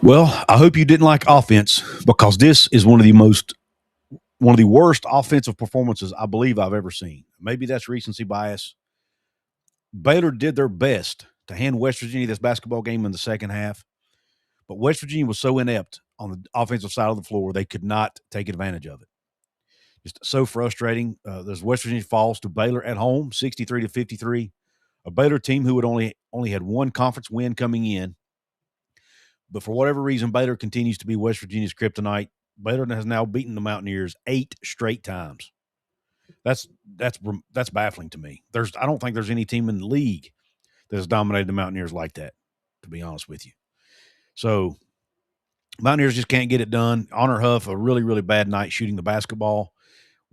Well, I hope you didn't like offense because this is one of the worst offensive performances I believe I've ever seen. Maybe that's recency bias. Baylor did their best to hand West Virginia this basketball game in the second half, but West Virginia was so inept on the offensive side of the floor they could not take advantage of it. Just so frustrating. There's West Virginia falls to Baylor at home, 63-53. A Baylor team who had only had one conference win coming in, but for whatever reason, Baylor continues to be West Virginia's kryptonite. Baylor has now beaten the Mountaineers 8 straight times. That's that's baffling to me. I don't think there's any team in the league that has dominated the Mountaineers like that, to be honest with you. So Mountaineers just can't get it done. Honor Huff, a really, really bad night shooting the basketball.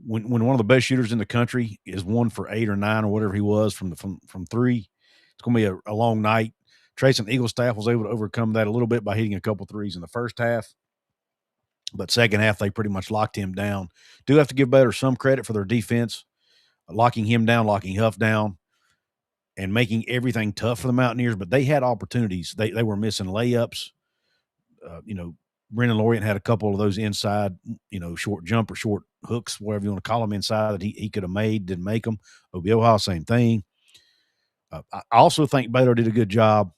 When one of the best shooters in the country is 1 for 8 or 9 or whatever he was from three, it's going to be a long night. Trayson Eaglestaff was able to overcome that a little bit by hitting a couple threes in the first half. But second half, they pretty much locked him down. Do have to give Baylor some credit for their defense, locking him down, locking Huff down, and making everything tough for the Mountaineers. But they had opportunities. They were missing layups. Brendan Lorient had a couple of those inside, short jumper, short hooks, whatever you want to call them, inside that he could have made, didn't make them. Obioha, same thing. I also think Baylor did a good job,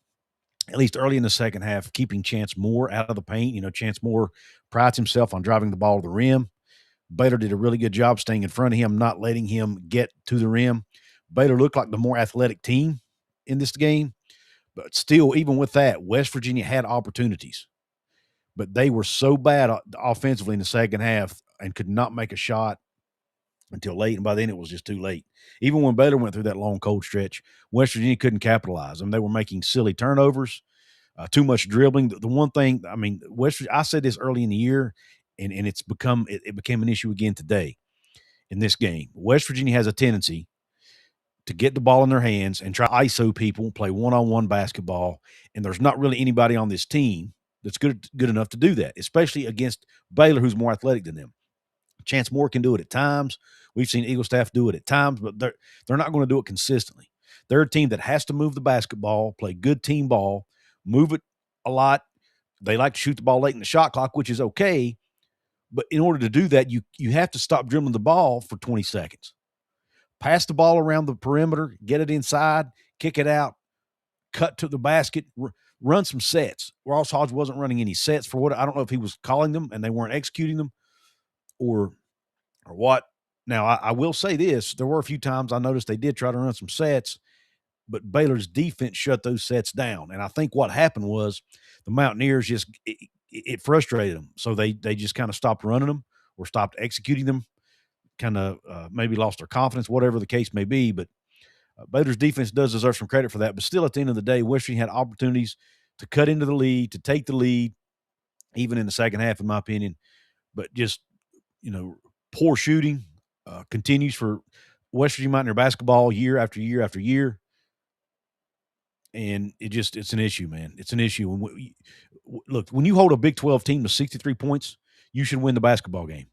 at least early in the second half, keeping Chance Moore out of the paint. Chance Moore prides himself on driving the ball to the rim. Baylor did a really good job staying in front of him, not letting him get to the rim. Baylor looked like the more athletic team in this game, but still, even with that, West Virginia had opportunities. But they were so bad offensively in the second half and could not make a shot until late, and by then it was just too late. Even when Baylor went through that long, cold stretch, West Virginia couldn't capitalize. They were making silly turnovers, too much dribbling. The one thing, I said this early in the year, and it became an issue again today in this game. West Virginia has a tendency to get the ball in their hands and try ISO people, play one-on-one basketball, and there's not really anybody on this team that's good enough to do that, especially against Baylor, who's more athletic than them. Chance Moore can do it at times. We've seen Eaglestaff do it at times, but they're not going to do it consistently. They're a team that has to move the basketball, play good team ball, move it a lot. They like to shoot the ball late in the shot clock, which is okay. But in order to do that, you have to stop dribbling the ball for 20 seconds. Pass the ball around the perimeter, get it inside, kick it out, cut to the basket, run some sets. Ross Hodge wasn't running any sets for what I don't know if he was calling them and they weren't executing them or what. Now, I will say this. There were a few times I noticed they did try to run some sets, but Baylor's defense shut those sets down. And I think what happened was the Mountaineers it frustrated them. So they just kind of stopped running them or stopped executing them, kind of maybe lost their confidence, whatever the case may be. But Baylor's defense does deserve some credit for that. But still, at the end of the day, West Virginia had opportunities to cut into the lead, to take the lead, even in the second half, in my opinion. But just, poor shooting continues for West Virginia Mountaineer basketball year after year after year. And it's an issue, man. It's an issue. Look, when you hold a Big 12 team to 63 points, you should win the basketball game.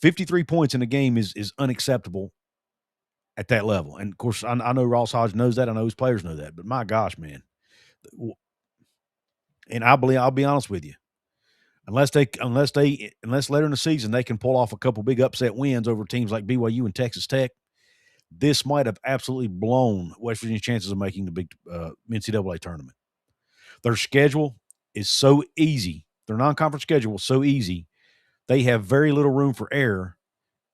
53 points in a game is unacceptable at that level. And, of course, I know Ross Hodge knows that. I know his players know that. But, my gosh, man. And I'll be honest with you. Unless later in the season they can pull off a couple big upset wins over teams like BYU and Texas Tech, this might have absolutely blown West Virginia's chances of making the big NCAA tournament. Their schedule is so easy. Their non-conference schedule is so easy. They have very little room for error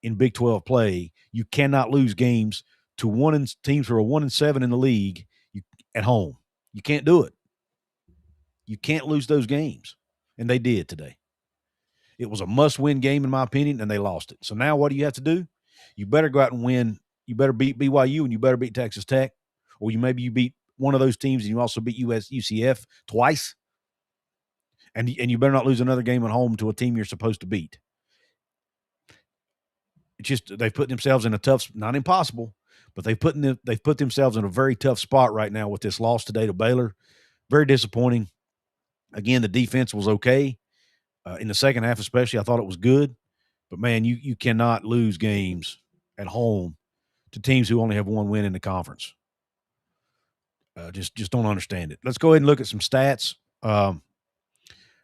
in Big 12 play. You cannot lose games to teams who are 1-7 in the league at home. You can't do it. You can't lose those games. And they did today. It was a must-win game, in my opinion, and they lost it. So now what do you have to do? You better go out and win. You better beat BYU and you better beat Texas Tech. Or you beat one of those teams and you also beat UCF twice. And you better not lose another game at home to a team you're supposed to beat. It's just they've put themselves in a tough – not impossible, but they've put themselves in a very tough spot right now with this loss today to Baylor. Very disappointing. Again, the defense was okay. In the second half especially, I thought it was good. But, man, you cannot lose games at home to teams who only have one win in the conference. Just don't understand it. Let's go ahead and look at some stats.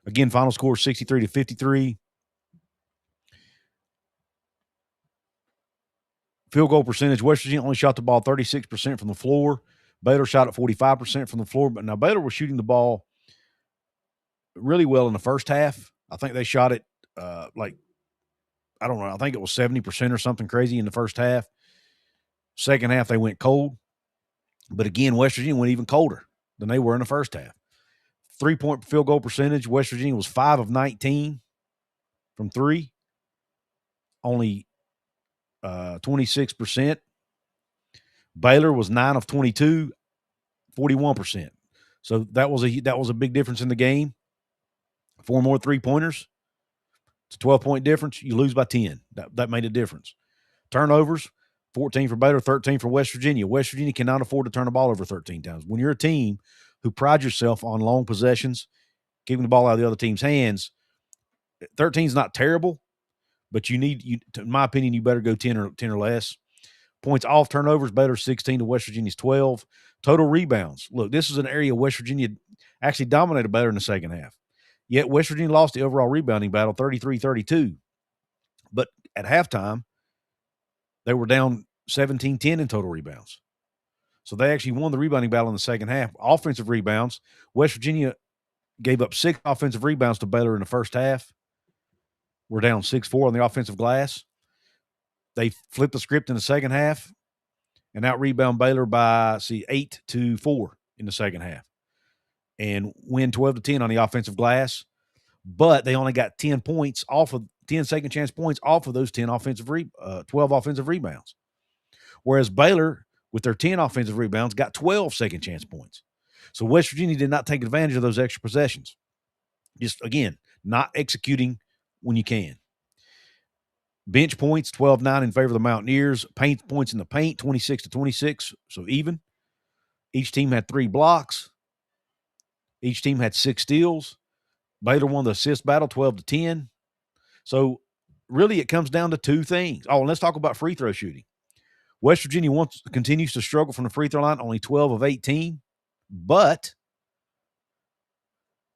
Again, final score 63-53. Field goal percentage, West Virginia only shot the ball 36% from the floor. Baylor shot at 45% from the floor. But now Baylor was shooting the ball really well in the first half. I think they shot it I don't know. I think it was 70% or something crazy in the first half. Second half, they went cold. But again, West Virginia went even colder than they were in the first half. 3-point field goal percentage, West Virginia was 5 of 19 from three, only 26%. Baylor was 9 of 22, 41%. So that was a big difference in the game. 4 more three-pointers. It's a 12-point difference. You lose by 10. That made a difference. Turnovers, 14 for Baylor, 13 for West Virginia. West Virginia cannot afford to turn the ball over 13 times. When you're a team who prides yourself on long possessions, keeping the ball out of the other team's hands, 13 is not terrible, but in my opinion, you better go 10 or less. Points off turnovers, Baylor 16 to West Virginia's 12. Total rebounds. Look, this is an area West Virginia actually dominated Baylor in the second half. Yet West Virginia lost the overall rebounding battle 33-32. But at halftime, they were down 17-10 in total rebounds. So they actually won the rebounding battle in the second half. Offensive rebounds, West Virginia gave up 6 offensive rebounds to Baylor in the first half. We're down 6-4 on the offensive glass. They flipped the script in the second half and out-rebound Baylor by, 8-4 in the second half and win 12-10 on the offensive glass. But they only got 10 points off of 10 second chance points off of those 12 offensive rebounds. Whereas Baylor, with their 10 offensive rebounds, got 12 second chance points. So West Virginia did not take advantage of those extra possessions. Just, again, not executing when you can. Bench points, 12-9 in favor of the Mountaineers. Paint points in the paint, 26-26, so even. Each team had 3 blocks. Each team had 6 steals. Baylor won the assist battle, 12-10. So really it comes down to 2 things. Oh, and let's talk about free throw shooting. West Virginia continues to struggle from the free throw line, only 12 of 18. But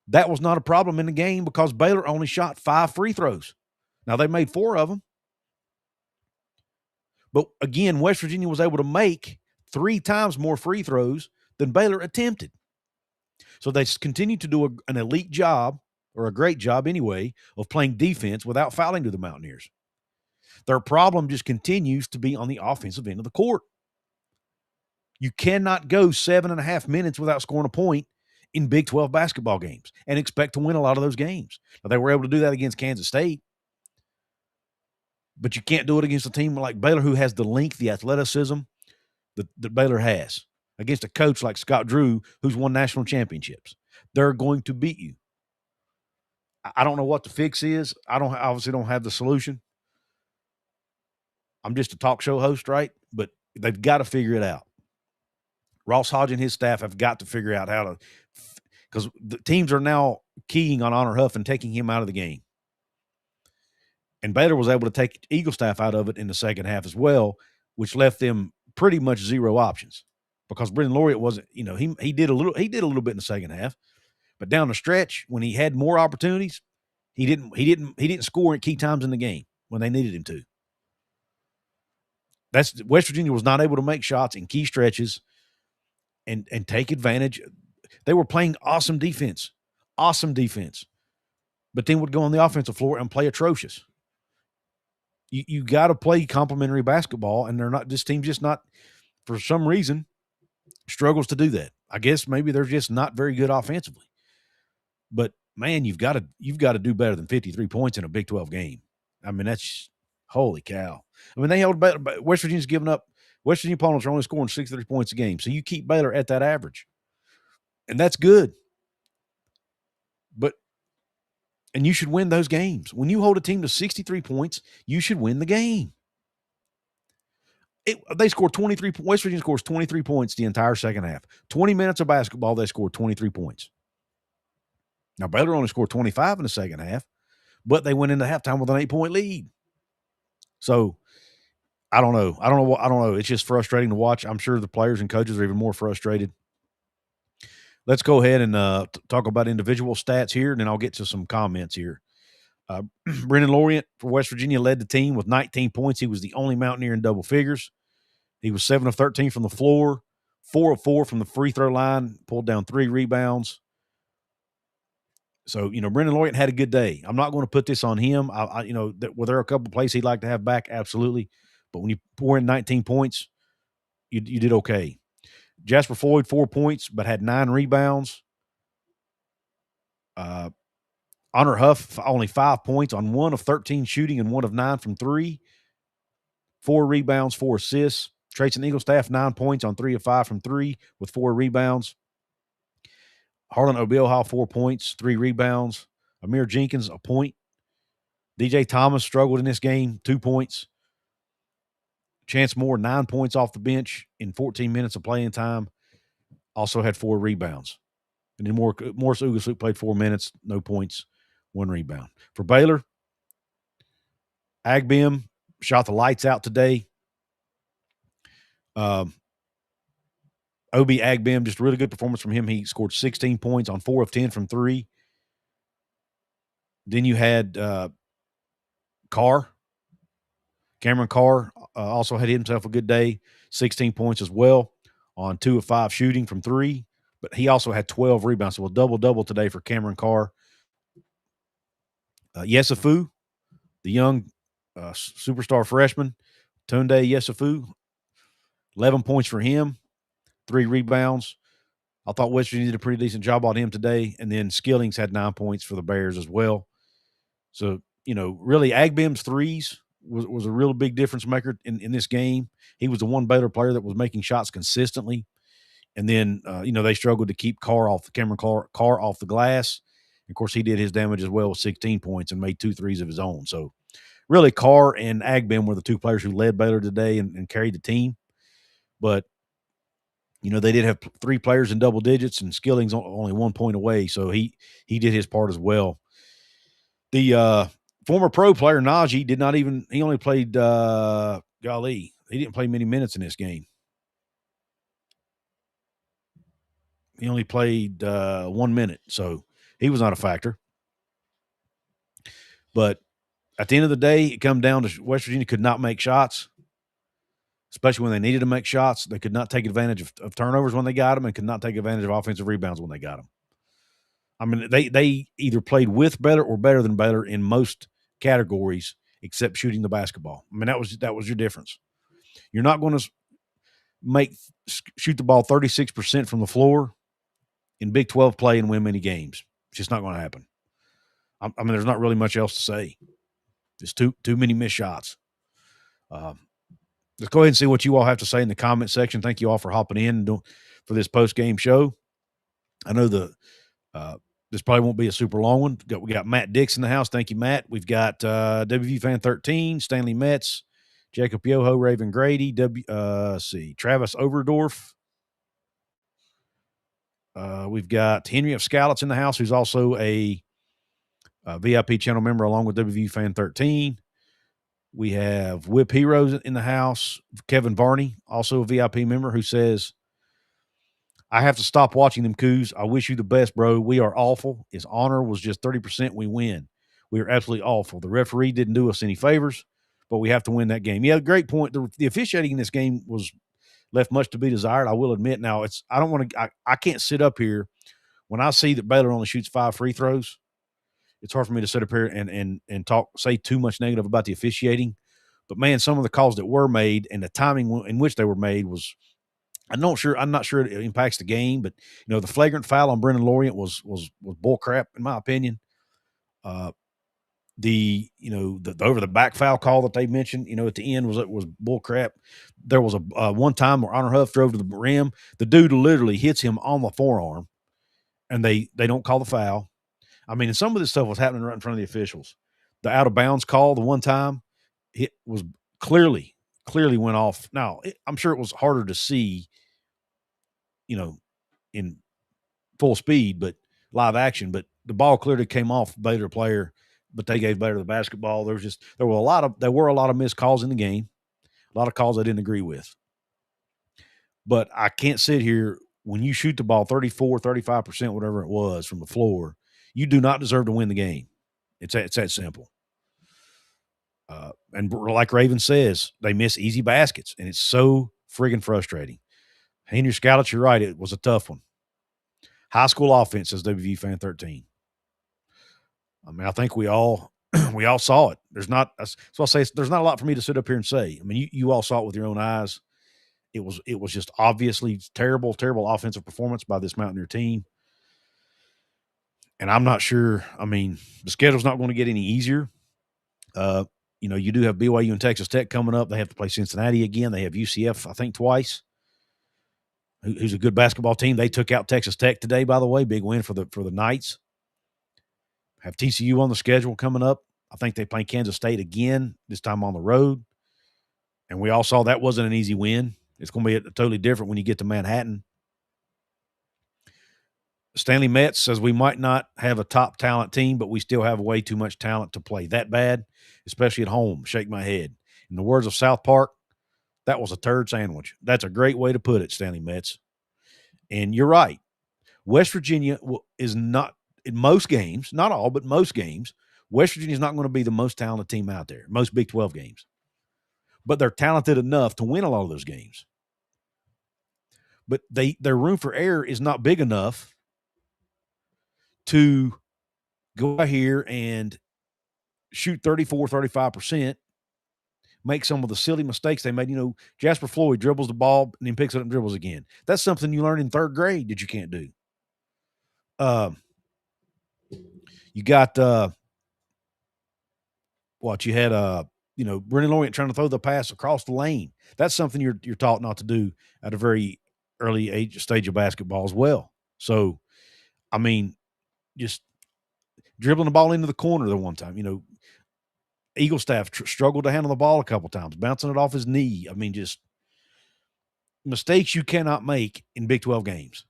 that was not a problem in the game because Baylor only shot 5 free throws. Now, they made 4 of them. But again, West Virginia was able to make 3 times more free throws than Baylor attempted. So they continue to do an elite job, or a great job anyway, of playing defense without fouling to the Mountaineers. Their problem just continues to be on the offensive end of the court. You cannot go 7.5 minutes without scoring a point in Big 12 basketball games and expect to win a lot of those games. Now, they were able to do that against Kansas State, but you can't do it against a team like Baylor who has the length, the athleticism that Baylor has, against a coach like Scott Drew who's won national championships. They're going to beat you. I don't know what the fix is. I obviously don't have the solution. I'm just a talk show host, right? But they've got to figure it out. Ross Hodge and his staff have got to figure out how to, because the teams are now keying on Honor Huff and taking him out of the game. And Baylor was able to take Eagle staff out of it in the second half as well, which left them pretty much 0 options because Brendan Laureate wasn't, he did a little bit in the second half, but down the stretch when he had more opportunities, he didn't score at key times in the game when they needed him to. That's West Virginia was not able to make shots in key stretches and take advantage. They were playing awesome defense, but then would go on the offensive floor and play atrocious. You got to play complementary basketball, and this team just not, for some reason, struggles to do that. I guess maybe they're just not very good offensively. But man, you've got to do better than 53 points in a Big 12 game. I mean, that's holy cow. I mean, they held West Virginia's giving up. West Virginia opponents are only scoring 63 points a game, so you keep Baylor at that average, and that's good. And you should win those games. When you hold a team to 63 points, you should win the game. They scored 23. West Virginia scores 23 points the entire second half. 20 minutes of basketball, they scored 23 points. Now, Baylor only scored 25 in the second half, but they went into halftime with an 8-point lead. So, I don't know. It's just frustrating to watch. I'm sure the players and coaches are even more frustrated. let's go ahead and talk about individual stats here, and then I'll get to some comments here. Brendan Lorient for West Virginia led the team with 19 points. He was the only Mountaineer in double figures. He was 7 of 13 from the floor, 4 of 4 from the free throw line, pulled down 3 rebounds. So, Brendan Lorient had a good day. I'm not going to put this on him. Were there a couple plays he'd like to have back? Absolutely. But when you pour in 19 points, you did okay. Jasper Floyd, 4 points, but had 9 rebounds. Honor Huff, only 5 points on 1 of 13 shooting and 1 of 9 from 3. 4 rebounds, 4 assists. Trayson Eaglestaff, 9 points on 3 of 5 from 3 with 4 rebounds. Harlan Obielha, 4 points, 3 rebounds. Amir Jenkins, a point. DJ Thomas struggled in this game, 2 points. Chance Moore, 9 points off the bench in 14 minutes of playing time. Also had 4 rebounds. And then Morris Ugasuk played 4 minutes, no points, 1 rebound. For Baylor, Agbim shot the lights out today. Obi Agbim, just a really good performance from him. He scored 16 points on 4 of 10 from 3. Then you had Cameron Carr also had himself a good day, 16 points as well on 2 of 5 shooting from 3. But he also had 12 rebounds, so a double-double today for Cameron Carr. Yesufu, the young superstar freshman, Tunde Yesufu, 11 points for him, 3 rebounds. I thought West Virginia did a pretty decent job on him today. And then Skillings had 9 points for the Bears as well. So, really Agbim's threes was a real big difference maker in this game. He was the one Baylor player that was making shots consistently. And then, they struggled to keep Cameron Carr off the glass. Of course, he did his damage as well with 16 points and made 2 threes of his own. So, really, Carr and Agbim were the 2 players who led Baylor today and carried the team. But, they did have 3 players in double digits, and Skillings only 1 point away. So, he did his part as well. The former pro player, Najee, he only played, he didn't play many minutes in this game. He only played 1 minute, so he was not a factor. But at the end of the day, it come down to West Virginia could not make shots, especially when they needed to make shots. They could not take advantage of turnovers when they got them and could not take advantage of offensive rebounds when they got them. I mean, they either played with Baylor or better than Baylor in most categories except shooting the basketball. I mean, that was your difference. You're not going to shoot the ball 36% from the floor in Big 12 play and win many games. It's just not going to happen. I mean, there's not really much else to say. Just too many missed shots. Let's go ahead and see what you all have to say in the comment section. Thank you all for hopping in for this post-game show. I know this probably won't be a super long one. We got Matt Dix in the house. Thank you, Matt. We've got WVU Fan 13, Stanley Metz, Jacob Yoho, Raven Grady, Travis Overdorf. We've Henry of Scallots in the house, who's also a VIP channel member along with WVU Fan 13. We have Whip Heroes in the house. Kevin Varney, also a VIP member, who says, I have to stop watching them coups. I wish you the best, bro. We are awful. His honor was just 30%. We win. We are absolutely awful. The referee didn't do us any favors, but we have to win that game. Yeah, great point. The officiating in this game was left much to be desired, I will admit. Now, I can't sit up here when I see that Baylor only shoots 5 free throws. It's hard for me to sit up here and say too much negative about the officiating. But, man, some of the calls that were made and the timing in which they were made was – I'm not sure it impacts the game, but the flagrant foul on Brendan Lorient was bull crap in my opinion. The over the back foul call that they mentioned, at the end was bull crap. There was a one time where Honor Huff drove to the rim. The dude literally hits him on the forearm, and they don't call the foul. I mean, and some of this stuff was happening right in front of the officials. The out of bounds call the one time, it was clearly went off. Now, I'm sure it was harder to see, in full speed, but live action. But the ball clearly came off Baylor player, but they gave Baylor the basketball. There were a lot of missed calls in the game, a lot of calls I didn't agree with. But I can't sit here when you shoot the ball 34, 35%, whatever it was from the floor, you do not deserve to win the game. It's that simple. And like Raven says, they miss easy baskets, and it's so friggin' frustrating. Henry Scallett, you're right. It was a tough one. High school offense, says WVU Fan 13. I mean, I think we all saw it. There's not – so I'll say there's not a lot for me to sit up here and say. I mean, you all saw it with your own eyes. It was just obviously terrible, terrible offensive performance by this Mountaineer team. And I'm not sure – I mean, the schedule's not going to get any easier. You do have BYU and Texas Tech coming up. They have to play Cincinnati again. They have UCF, I think, twice, who's a good basketball team. They took out Texas Tech today, by the way. Big win for the Knights. Have TCU on the schedule coming up. I think they play Kansas State again, this time on the road. And we all saw that wasn't an easy win. It's going to be totally different when you get to Manhattan. Stanley Metz says we might not have a top talent team, but we still have way too much talent to play that bad, especially at home. Shake my head. In the words of South Park, that was a turd sandwich. That's a great way to put it, Stanley Metz. And you're right. West Virginia is not, in most games, not all, but most games, West Virginia is not going to be the most talented team out there, most Big 12 games. But they're talented enough to win a lot of those games. But their room for error is not big enough to go out here and shoot 34, 35%, make some of the silly mistakes they made. Jasper Floyd dribbles the ball and then picks it up and dribbles again. That's something you learn in third grade that you can't do. You got you had Brennan Lorient trying to throw the pass across the lane. That's something you're taught not to do at a very early stage of basketball as well. So, I mean, just dribbling the ball into the corner the one time, Eagle staff struggled to handle the ball a couple times, bouncing it off his knee. I mean, just mistakes you cannot make in Big 12 games.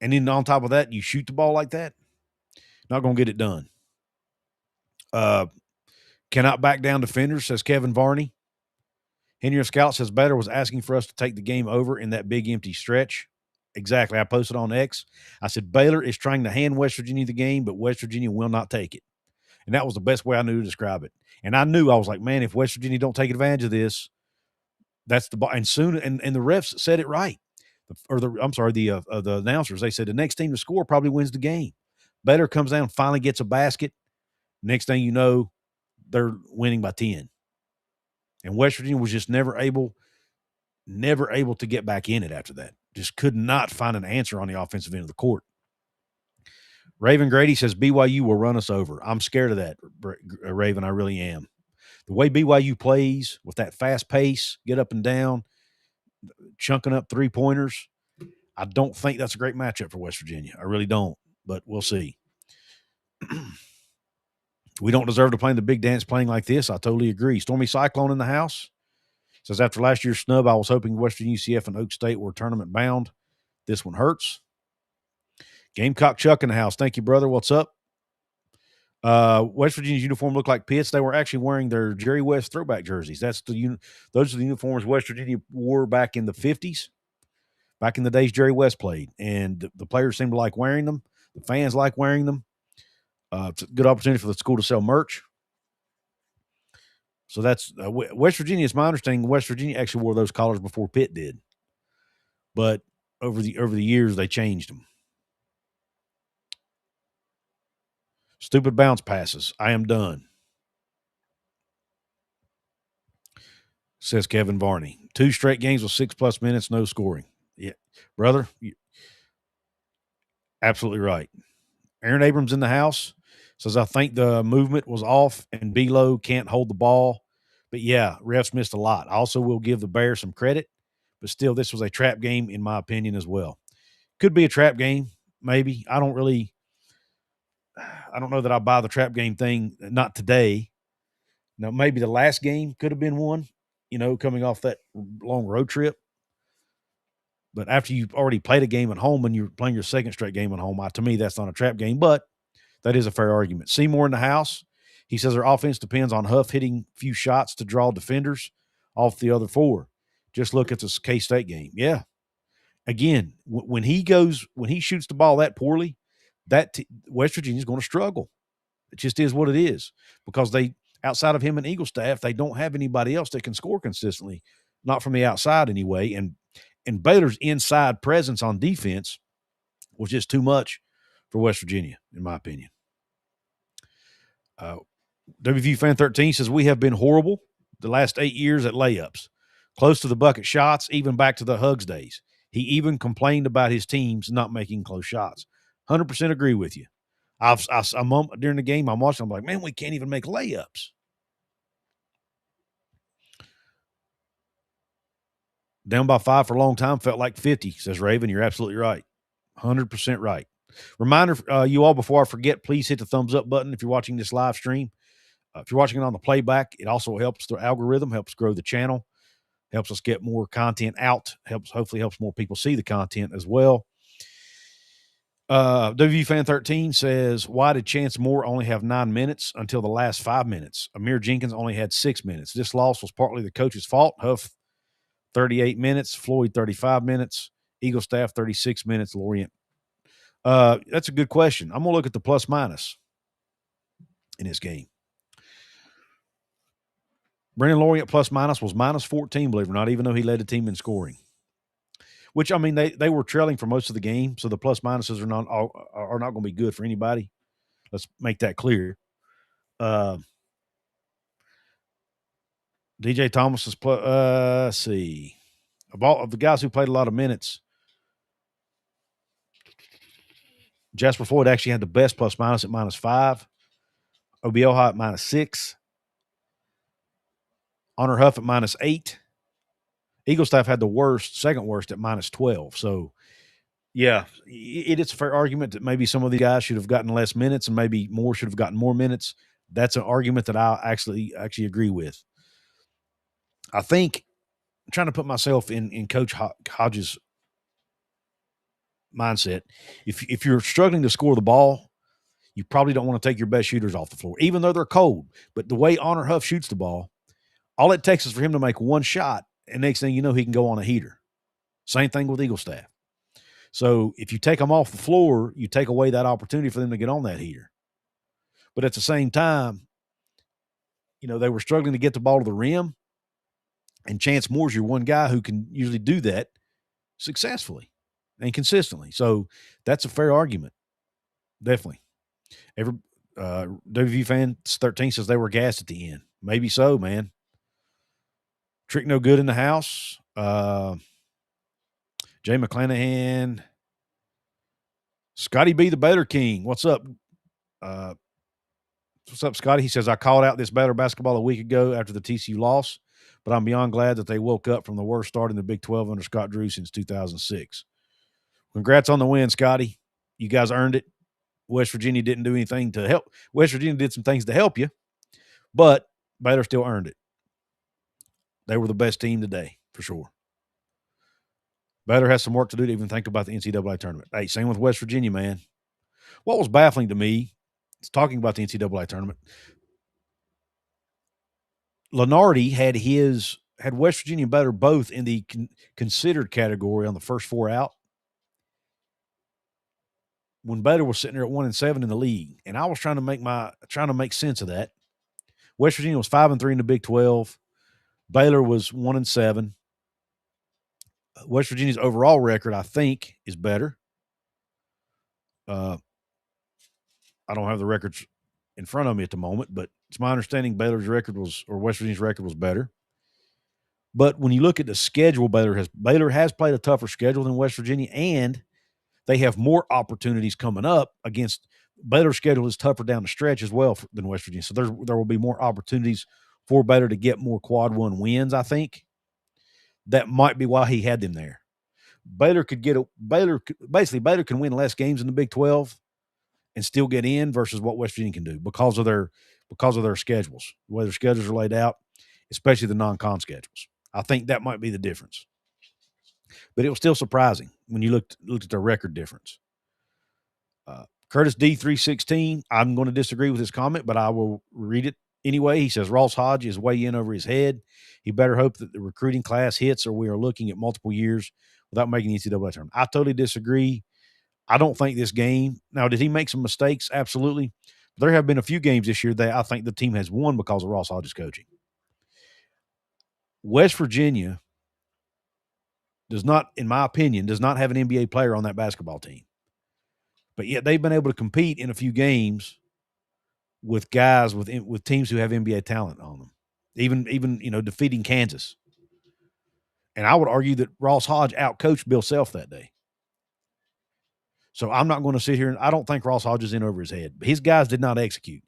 And then on top of that, you shoot the ball like that, not going to get it done. Cannot back down defenders, says Kevin Varney. Henry Scout says Baylor was asking for us to take the game over in that big empty stretch. Exactly. I posted on X. I said Baylor is trying to hand West Virginia the game, but West Virginia will not take it. And that was the best way I knew to describe it. And I was like, man, if West Virginia don't take advantage of this, that's the – and soon – and the refs said it right. The announcers, they said the next team to score probably wins the game. Baylor comes down, finally gets a basket. Next thing you know, they're winning by 10. And West Virginia was just never able to get back in it after that. Just could not find an answer on the offensive end of the court. Raven Grady says BYU will run us over. I'm scared of that, Raven. I really am. The way BYU plays with that fast pace, get up and down, chunking up three-pointers, I don't think that's a great matchup for West Virginia. I really don't, but we'll see. We don't deserve to play in the big dance playing like this. I totally agree. Stormy Cyclone in the house says, after last year's snub, I was hoping West Virginia, UCF, and Oak State were tournament bound. This one hurts. Gamecock Chuck in the house. Thank you, brother. What's up? West Virginia's uniform looked like Pitt's. They were actually wearing their Jerry West throwback jerseys. Those are the uniforms West Virginia wore back in the 50s, back in the days Jerry West played. And the players seem to like wearing them. The fans like wearing them. It's a good opportunity for the school to sell merch. So that's West Virginia. It's my understanding West Virginia actually wore those collars before Pitt did, but over the years they changed them. Stupid bounce passes. I am done, says Kevin Varney. 2 straight games with 6+ minutes, no scoring. Yeah, brother, absolutely right. Aaron Abrams in the house says, I think the movement was off and B-Lo can't hold the ball. But, yeah, refs missed a lot. I also will give the Bears some credit, but still this was a trap game in my opinion as well. Could be a trap game, maybe. I don't know that I buy the trap game thing, not today. Now, maybe the last game could have been one, coming off that long road trip. But after you've already played a game at home and you're playing your second straight game at home, to me, that's not a trap game, but that is a fair argument. Seymour in the house. He says our offense depends on Huff hitting few shots to draw defenders off the other 4. Just look at this K-State game. Yeah. again, when he shoots the ball that poorly, West Virginia's going to struggle. It just is what it is, because outside of him and Eagle staff, they don't have anybody else that can score consistently, not from the outside anyway. And Baylor's inside presence on defense was just too much for West Virginia, in my opinion. WVU Fan 13 says, we have been horrible the last 8 years at layups, close to the bucket shots, even back to the Hugs days. He even complained about his teams not making close shots. 100% agree with you. I'm during the game, I'm watching, I'm like, man, we can't even make layups. Down by 5 for a long time, felt like 50, says Raven. You're absolutely right. 100% right. Reminder, you all, before I forget, please hit the thumbs up button if you're watching this live stream. If you're watching it on the playback, it also helps the algorithm, helps grow the channel, helps us get more content out, hopefully helps more people see the content as well. WVU Fan 13 says, why did Chance Moore only have 9 minutes until the last 5 minutes? Amir Jenkins only had 6 minutes. This loss was partly the coach's fault. Huff, 38 minutes. Floyd, 35 minutes. Eagle staff, 36 minutes. Lorient. That's a good question. I'm going to look at the plus minus in this game. Brennan Lorient plus minus was minus 14, believe it or not, even though he led the team in scoring. Which, I mean, they were trailing for most of the game, so the plus minuses are not going to be good for anybody. Let's make that clear. DJ Thomas is let's see. Of the guys who played a lot of minutes, Jasper Floyd actually had the best plus minus at minus 5. Obioha at minus 6. Honor Huff at minus 8. Eagle staff had the second worst at minus 12. So, yeah, it is a fair argument that maybe some of the guys should have gotten less minutes and maybe more should have gotten more minutes. That's an argument that I actually agree with. I think I'm trying to put myself in Coach Hodges' mindset. If you're struggling to score the ball, you probably don't want to take your best shooters off the floor, even though they're cold. But the way Honor Huff shoots the ball, all it takes is for him to make one shot, and next thing you know, he can go on a heater. Same thing with Eagle staff. So if you take them off the floor, you take away that opportunity for them to get on that heater. But at the same time, they were struggling to get the ball to the rim, and Chance Moore's your one guy who can usually do that successfully and consistently. So that's a fair argument. Definitely. WV Fan 13 says they were gassed at the end. Maybe so, man. Trick no good in the house. Jay McClanahan. Scotty B, the Baylor King. What's up? What's up, Scotty? He says, I called out this Baylor basketball a week ago after the TCU loss, but I'm beyond glad that they woke up from the worst start in the Big 12 under Scott Drew since 2006. Congrats on the win, Scotty. You guys earned it. West Virginia didn't do anything to help. West Virginia did some things to help you, but Baylor still earned it. They were the best team today, for sure. Baylor has some work to do to even think about the NCAA tournament. Hey, same with West Virginia, man. What was baffling to me is talking about the NCAA tournament. Lenardi had West Virginia and Baylor both in the considered category on the first 4 out, when Baylor was sitting there at 1-7 in the league, and I was trying to make sense of that. West Virginia was 5-3 in the Big 12. Baylor was 1-7. West Virginia's overall record, I think, is better. I don't have the records in front of me at the moment, but it's my understanding West Virginia's record was better. But when you look at the schedule, Baylor has played a tougher schedule than West Virginia, and they have more opportunities coming up against. Baylor's schedule is tougher down the stretch as well than West Virginia. So there will be more opportunities for Baylor to get more quad one wins, I think. That might be why he had them there. Baylor can win less games in the Big 12 and still get in versus what West Virginia can do because of their schedules, the way their schedules are laid out, especially the non-con schedules. I think that might be the difference. But it was still surprising when you looked at their record difference. Curtis D316, I'm going to disagree with his comment, but I will read it anyway. He says, Ross Hodge is way in over his head. He better hope that the recruiting class hits, or we are looking at multiple years without making the NCAA tournament. I totally disagree. I don't think this game – now, did he make some mistakes? Absolutely. There have been a few games this year that I think the team has won because of Ross Hodges' coaching. West Virginia does not, in my opinion, does not have an NBA player on that basketball team. But yet they've been able to compete in a few games with guys with teams who have NBA talent on them, even defeating Kansas. And I would argue that Ross Hodge outcoached Bill Self that day. So I'm not going to sit here and I don't think Ross Hodge is in over his head. His guys did not execute.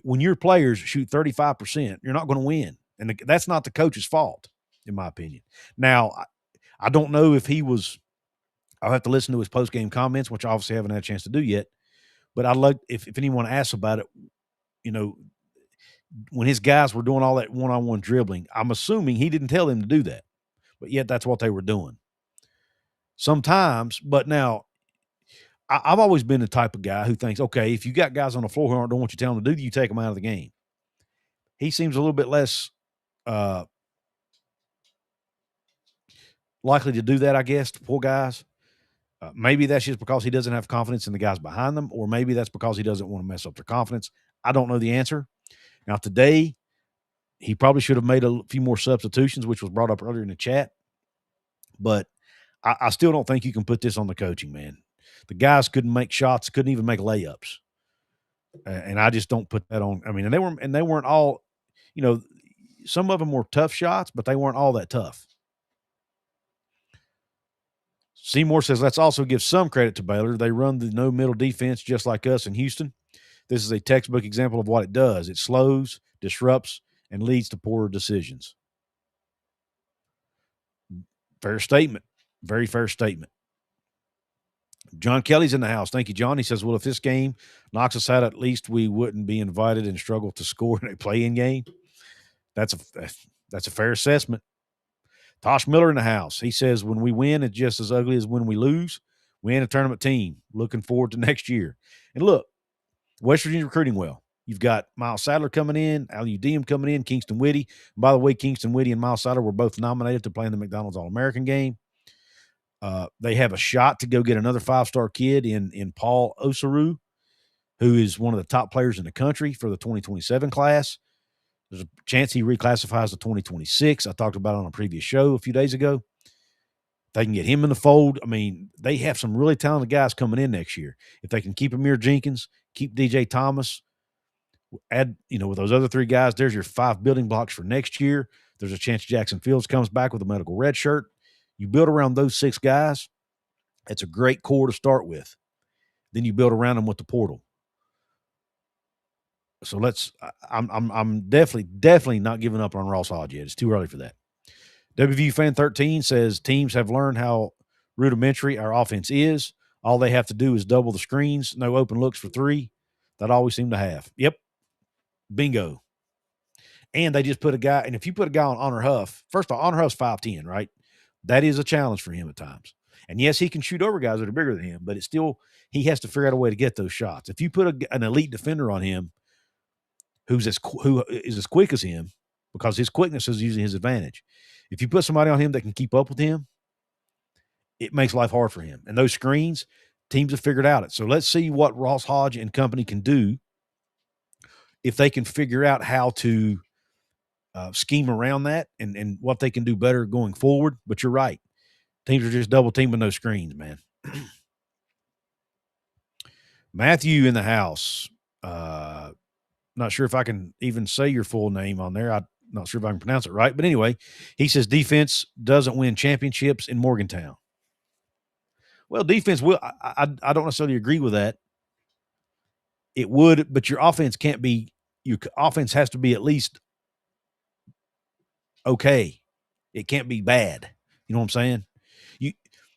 When your players shoot 35%, you're not going to win. And that's not the coach's fault, in my opinion. Now, I don't know if he was – I'll have to listen to his post-game comments, which I obviously haven't had a chance to do yet. But I'd like – if anyone asks about it, when his guys were doing all that one-on-one dribbling, I'm assuming he didn't tell them to do that. But yet that's what they were doing. Sometimes – but now – I've always been the type of guy who thinks, okay, if you got guys on the floor who aren't doing what you tell them to do, you take them out of the game. He seems a little bit less likely to do that, I guess, to poor guys. Maybe that's just because he doesn't have confidence in the guys behind them, or maybe that's because he doesn't want to mess up their confidence. I don't know the answer. Now, today, he probably should have made a few more substitutions, which was brought up earlier in the chat. But I still don't think you can put this on the coaching, man. The guys couldn't make shots, couldn't even make layups. And I just don't put that on. I mean, and they weren't all, some of them were tough shots, but they weren't all that tough. Seymour says, let's also give some credit to Baylor. They run the no-middle defense just like us in Houston. This is a textbook example of what it does. It slows, disrupts, and leads to poorer decisions. Fair statement. Very fair statement. John Kelly's in the house. Thank you, John. He says, well, if this game knocks us out, at least we wouldn't be invited and struggle to score in a play-in game. That's a fair assessment. Tosh Miller in the house. He says, when we win, it's just as ugly as when we lose. We ain't a tournament team. Looking forward to next year. And look, West Virginia recruiting well. You've got Miles Sadler coming in, Aliu Diem coming in, Kingston Whitty. And by the way, Kingston Whitty and Miles Sadler were both nominated to play in the McDonald's All-American game. They have a shot to go get another five-star kid in Paul Osaru, who is one of the top players in the country for the 2027 class. There's a chance he reclassifies to 2026. I talked about it on a previous show a few days ago. They can get him in the fold. I mean, they have some really talented guys coming in next year. If they can keep Amir Jenkins, keep DJ Thomas, add, with those other three guys, there's your 5 building blocks for next year. There's a chance Jackson Fields comes back with a medical red shirt. You build around those 6 guys, it's a great core to start with. Then you build around them with the portal. So I'm definitely not giving up on Ross Hodge yet. It's too early for that. WVU Fan 13 says teams have learned how rudimentary our offense is. All they have to do is double the screens, no open looks for 3. That all we seem to have. Yep. Bingo. And they just put a guy, and if you put a guy on Honor Huff, first of all, Honor Huff's 5'10", right? That is a challenge for him at times. And yes, he can shoot over guys that are bigger than him, but it's still, he has to figure out a way to get those shots. If you put an elite defender on him who is as quick as him, because his quickness is using his advantage, if you put somebody on him that can keep up with him, it makes life hard for him. And those screens, teams have figured out it. So let's see what Ross Hodge and company can do if they can figure out how to scheme around that and what they can do better going forward. But you're right. Teams are just double teaming those screens, man. Matthew in the house. Not sure if I can even say your full name on there. I'm not sure if I can pronounce it right. But anyway, he says defense doesn't win championships in Morgantown. Well, defense will. I don't necessarily agree with that. It would, but your offense can't be. Your offense has to be at least okay. It can't be bad. You know what I'm saying?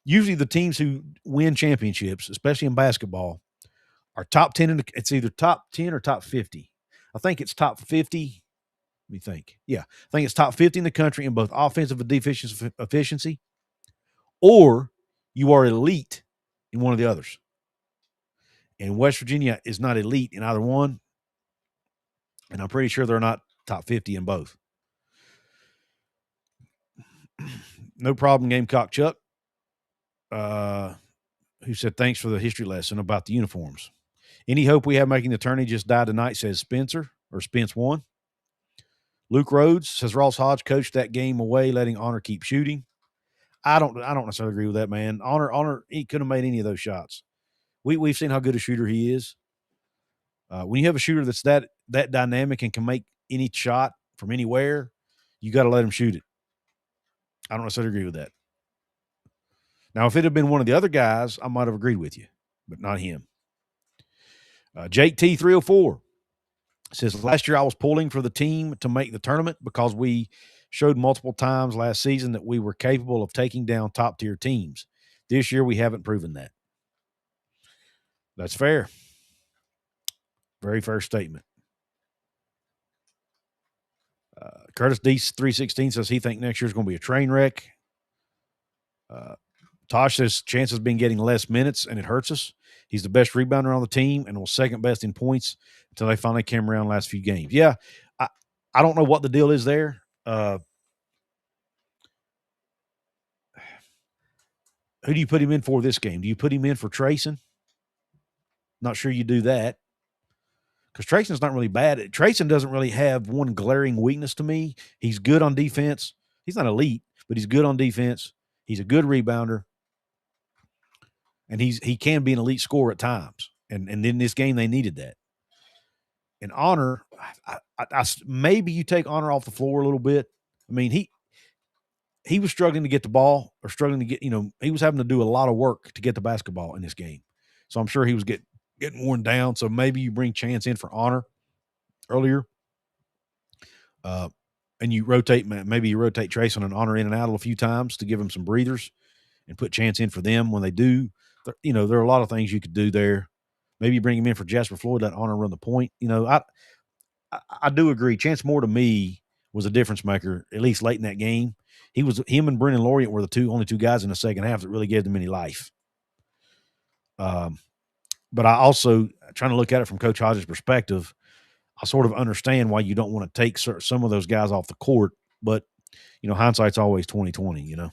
Usually the teams who win championships, especially in basketball, are top 10 it's either top 10 or top 50. I think it's top 50. Let me think. Yeah, I think it's top 50 in the country in both offensive and defensive efficiency, or you are elite in one of the others. And West Virginia is not elite in either one, and I'm pretty sure they're not top 50 in both. No problem, Gamecock Chuck. who said, thanks for the history lesson about the uniforms. Any hope we have making the tourney just died tonight, says Spencer, or Spence 1. Luke Rhodes says Ross Hodge coached that game away, letting Honor keep shooting. I don't necessarily agree with that, man. Honor, he couldn't have made any of those shots. We've seen how good a shooter he is. When you have a shooter that's that dynamic and can make any shot from anywhere, you got to let him shoot it. I don't necessarily agree with that. Now, if it had been one of the other guys, I might have agreed with you, but not him. Jake T304 says, last year I was pulling for the team to make the tournament because we showed multiple times last season that we were capable of taking down top-tier teams. This year we haven't proven that. That's fair. Very fair statement. Curtis D316 says he thinks next year is going to be a train wreck. Tosh says Chance has been getting less minutes, and it hurts us. He's the best rebounder on the team and was second best in points until they finally came around last few games. Yeah, I don't know what the deal is there. Who do you put him in for this game? Do you put him in for Trayson? Not sure you do that because Trayson's not really bad. Trayson doesn't really have one glaring weakness to me. He's good on defense. He's not elite, but he's good on defense. He's a good rebounder. And he can be an elite scorer at times. And in this game, they needed that. And Honor, maybe you take Honor off the floor a little bit. I mean, he was struggling to get the ball or struggling to get, he was having to do a lot of work to get the basketball in this game. So I'm sure he was getting worn down. So maybe you bring Chance in for Honor earlier. And you rotate, maybe you rotate Trayson and Honor in and out a few times to give him some breathers and put Chance in for them when they do. There are a lot of things you could do there. Maybe you bring him in for Jasper Floyd, let Honor run the point. I do agree. Chance Moore to me was a difference maker, at least late in that game. Him and Brennan Laureate were the only two guys in the second half that really gave them any life. But I also, trying to look at it from Coach Hodges' perspective, I sort of understand why you don't want to take some of those guys off the court. But, hindsight's always 20/20,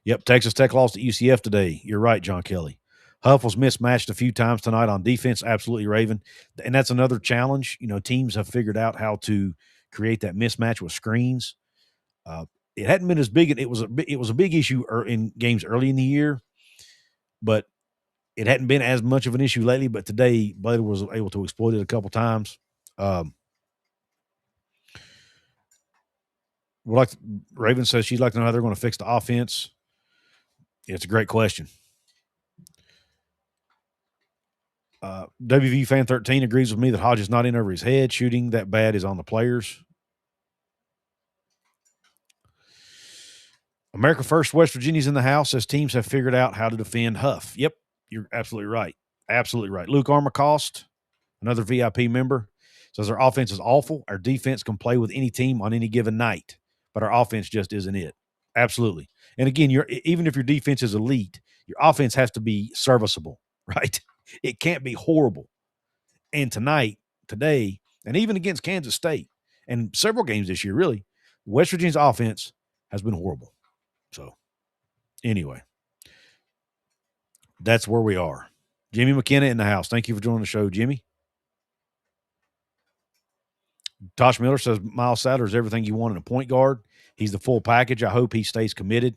Yep, Texas Tech lost at UCF today. You're right, John Kelly. Huff was mismatched a few times tonight on defense. Absolutely, Raven. And that's another challenge. Teams have figured out how to create that mismatch with screens. It hadn't been as big. It was a big issue in games early in the year, but it hadn't been as much of an issue lately. But today, Baylor was able to exploit it a couple times. Raven says she'd like to know how they're going to fix the offense. It's a great question. WVU fan 13 agrees with me that Hodge is not in over his head. Shooting that bad is on the players. America First West Virginia's in the house, says teams have figured out how to defend Huff. Yep, you're absolutely right. Absolutely right. Luke Armacost, another VIP member, says our offense is awful. Our defense can play with any team on any given night, but our offense just isn't it. Absolutely. And again, even if your defense is elite, your offense has to be serviceable, right? It can't be horrible. And today, and even against Kansas State and several games this year, really, West Virginia's offense has been horrible. So, anyway, that's where we are. Jimmy McKenna in the house. Thank you for joining the show, Jimmy. Tosh Miller says Miles Sadler is everything you want in a point guard. He's the full package. I hope he stays committed.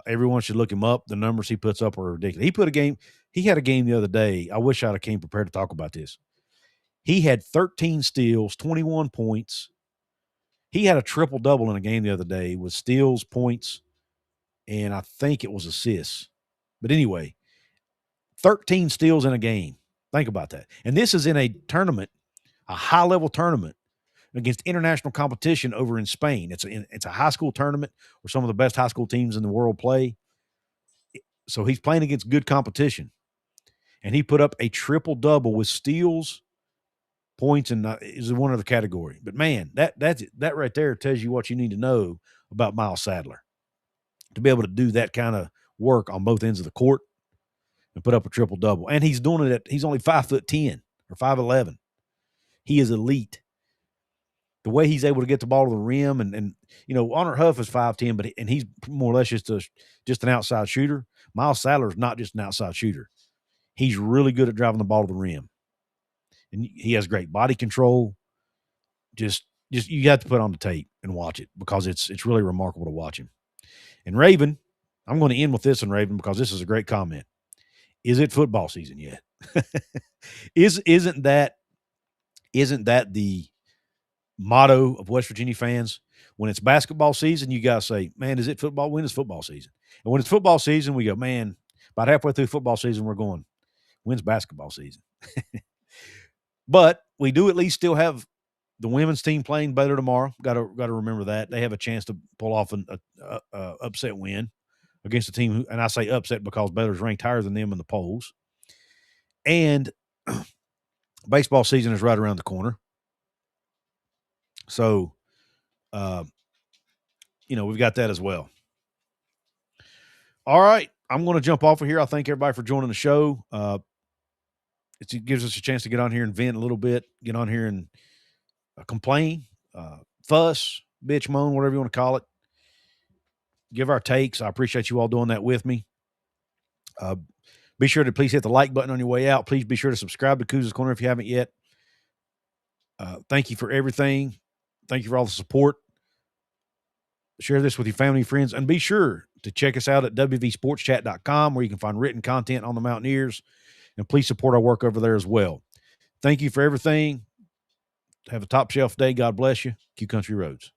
Everyone should look him up. The numbers he puts up are ridiculous. He had a game the other day. I wish I'd have came prepared to talk about this. He had 13 steals, 21 points. He had a triple-double in a game the other day with steals, points, and I think it was assists. But anyway, 13 steals in a game. Think about that. And this is in a tournament, a high-level tournament against international competition over in Spain. It's a high school tournament where some of the best high school teams in the world play. So he's playing against good competition. And he put up a triple-double with steals, points, and is in one other category. But, man, that right there tells you what you need to know about Miles Sadler, to be able to do that kind of work on both ends of the court and put up a triple-double. And he's doing it he's only 5'10" or 5'11". He is elite. the way he's able to get the ball to the rim, and Honor Huff is 5'10", but he's more or less just an outside shooter. Miles Sadler's not just an outside shooter. He's really good at driving the ball to the rim, and he has great body control. Just you have to put on the tape and watch it because it's really remarkable to watch him. And Raven, I'm going to end with this one, Raven, because this is a great comment. Is it football season yet? Isn't that the motto of West Virginia fans? When it's basketball season, you guys say, man, is it football? When is football season? And when it's football season, we go, man, about halfway through football season, we're going, when's basketball season? But we do at least still have the women's team playing Baylor tomorrow. Got to remember that. They have a chance to pull off an upset win against a team, and I say upset because Baylor's ranked higher than them in the polls. And baseball season is right around the corner. So, we've got that as well. All right. I'm going to jump off of here. I thank everybody for joining the show. It gives us a chance to get on here and vent a little bit, get on here and complain, fuss, bitch, moan, whatever you want to call it. Give our takes. I appreciate you all doing that with me. Be sure to please hit the like button on your way out. Please be sure to subscribe to Couz's Corner if you haven't yet. Thank you for everything. Thank you for all the support. Share this with your family and friends. And be sure to check us out at wvsportschat.com where you can find written content on the Mountaineers. And please support our work over there as well. Thank you for everything. Have a top shelf day. God bless you. Q Country Roads.